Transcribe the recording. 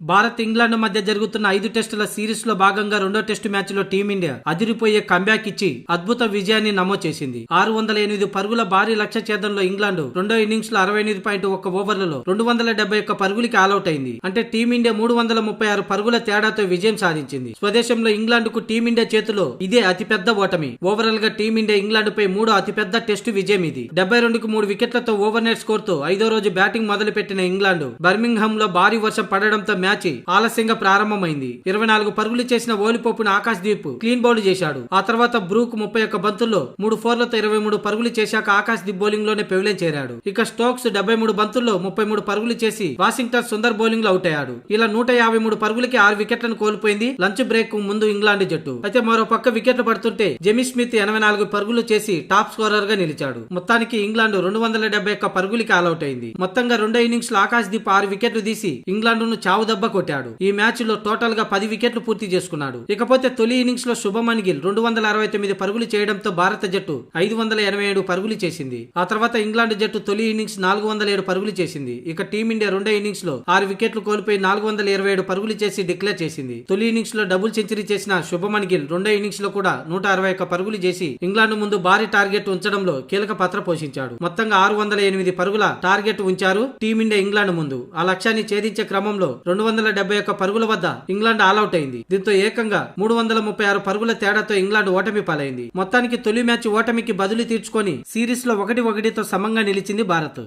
Bharat England మధ్య జరుగుతున్న 5 టెస్టుల సిరీస్ లో భాగంగా రెండో టెస్టు మ్యాచ్ లో టీమిండియా అదిరిపోయే కంబ్యాక్ ఇచ్చి అద్భుత విజయాన్ని నమోదు చేసింది. 608 పరుగుల భారీ లక్ష్య ఛేదంలో ఇంగ్లాండ్ రెండో ఇన్నింగ్స్ లో 68.1 ఓవర్లలో 271 పరుగులకి ఆలౌట్ అయింది. అంటే టీమిండియా 336 పరుగుల తేడాతో విజయం సాధించింది. స్వదేశంలో ఇంగ్లాండ్ కు టీమిండియా చేతిలో ఇదే అతిపెద్ద ఓటమి. ఓవరాల్ గా టీమిండియా ఇంగ్లాండ్ పై మూడో అతిపెద్ద టెస్టు విజయం ఇది. 72కు 3 వికెట్లతో ఓవర్ నెట్ స్కోర్ తో 5వ రోజు బ్యాటింగ్ మొదలు పెట్టిన ఇంగ్లాండ్ బర్మింగ్హామ్ లో భారీ వర్షం పడడంతో మ్యాచ్ ఆలస్యంగా ప్రారంభమైంది. 24 పరుగులు చేసిన ఓలిపోపును ఆకాశ్ దీప్ క్లీన్ బౌల్డ్ చేశాడు. ఆ తర్వాత బ్రూక్ 31 బంతుల్లో 3 ఫోర్లతో 23 పరుగులు చేశాక ఆకాశ్ దీప్ బౌలింగ్ లోనే పెవిలియన్ చేరాడు. ఇక స్టోక్స్ 73 బంతుల్లో 33 పరుగులు చేసి వాషింగ్టన్ సుందర్ బౌలింగ్ లో అవుట్ అయ్యాడు. ఇలా 153 పరుగులకి 6 వికెట్లను కోల్పోయింది లంచ్ బ్రేక్ ముందు ఇంగ్లాండ్ జట్టు. అయితే మరో పక్క వికెట్లు పడుతుంటే జెమీ స్మిత్ 84 పరుగులు చేసి టాప్ స్కోరర్ గా నిలిచాడు. మొత్తానికి ఇంగ్లాండ్ 271 పరుగులకి ఆల్అౌట్ అయింది. మొత్తంగా రెండో ఇన్నింగ్స్ లో ఆకాశ్ దీప్ 6 వికెట్లు తీసి ఇంగ్లాండ్ ను చావు దెబ్బ కొట్టాడు. ఈ మ్యాచ్ లో టోటల్ గా 10 వికెట్లు పూర్తి చేసుకున్నాడు. ఇకపోతే తొలి ఇన్నింగ్స్ లో శుభమన్ గిల్ 269 పరుగులు చేయడంతో భారత జట్టు 587 పరుగులు చేసింది. ఆ తర్వాత ఇంగ్లాండ్ జట్టు తొలి ఇన్నింగ్స్ 407 పరుగులు చేసింది. ఇక టీమిండియా రెండో ఇన్నింగ్స్ లో 6 వికెట్లు కోల్పోయి 427 పరుగులు చేసి డిక్లేర్ చేసింది. తొలి ఇన్నింగ్స్ లో డబుల్ సెంచరీ చేసిన శుభమన్ గిల్ రెండో ఇన్నింగ్స్ లో కూడా 161 పరుగులు చేసి ఇంగ్లాండ్ ముందు భారీ టార్గెట్ ఉంచడంలో కీలక పాత్ర పోషించాడు. మొత్తంగా 608 పరుగుల టార్గెట్ ఉంచారు టీమిండియా ఇంగ్లాండ్ ముందు. ఆ లక్ష్యాన్ని ఛేదించే క్రమంలో 271 పరుగుల వద్ద ఇంగ్లాండ్ ఆల్అౌట్ అయింది. దీంతో ఏకంగా 336 పరుగుల తేడాతో ఇంగ్లాండ్ ఓటమి పాలైంది. మొత్తానికి తొలి మ్యాచ్ ఓటమికి బదులు తీర్చుకొని సిరీస్ లో 1-1తో సమంగా నిలిచింది భారత్.